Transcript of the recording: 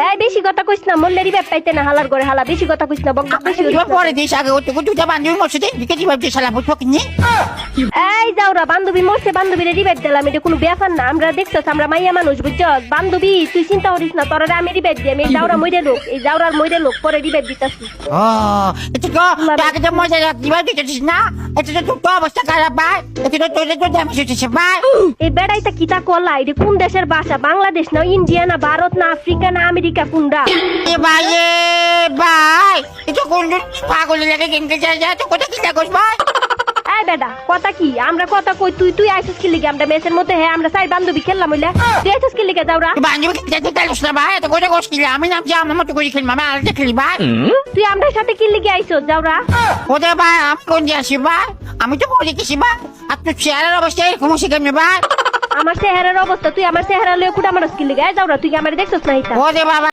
এই বেশি কথা কইছ না, মল্লে রিভাইভ পাইতে না হালার করে হালা, বেশি কথা কইছ না, বক বেশি কইছ না। পরে দিস আগে ওটুকু দুটা বান্ধবী মরছে দিকে রিভাইভ দিয়ে সালাম বুঝছো কিনি। এই যাওরা বান্ধবী মরছে, বান্ধবীরে রিভাইভ দিলাম, এটা কোনো ব্যাপার না। আমরা দেখছস আমরা মাইয়া মানুষ বুঝছস। বান্ধবী তুই চিন্তা করিস না, তোরা আমি রিভাইভ দিই। এই যাওরা মইরে লোক, এই যাওরার মইরে লোক পরে রিভাইভ দিতাছি। ও এটা তো আগে তো মজা রিভাইভ দিতেছিস না, এটা তো তোর অবস্থা খারাপ ভাই, এটা তো তোদের তো ড্যামেজ হচ্ছে ভাই। এই বেড়াইটা কিতা কলা, এটা কোন দেশের ভাষা? বাংলাদেশ না, ইন্ডিয়া না, ভারত না, আফ্রিকা না, আমেরিকা কোনটা? এ ভাই ভাই এটা কোন পাগল লাগে গেম খেলতে যায় তো কথা কি দেখোস ভাই? এই বেটা কথা কি? আমরা কথা কই, তুই আইছিস কি লিগে? আমরা ম্যাচের মধ্যে হ্যাঁ আমরা চাই বান্ধবী খেললাম হইলে, তুই আইছিস কি লিগে? যাওরা বান্ধবী খেলতে চাইছিস না ভাই, তো কথা কোস কি? আমি নামছি আমার মতো করে খেলবো, আমি আলাদা খেলি ভাই। তুই আমার সাথে কি লিগে আইছিস? যাওরা ওদের ভাই আমি কোন দিয়ে আসি ভাই, আমি তো বলে গেছি ভাই আপনার চেহারার অবস্থা এরকম হচ্ছে কেমনি ভাই? আমার চেহারার অবস্থা, তুই আমার চেহারা লয়ে কুটা মানুষ কি লিগে? যাওরা তুই কি আমার দেখছস না? ওদের বাবা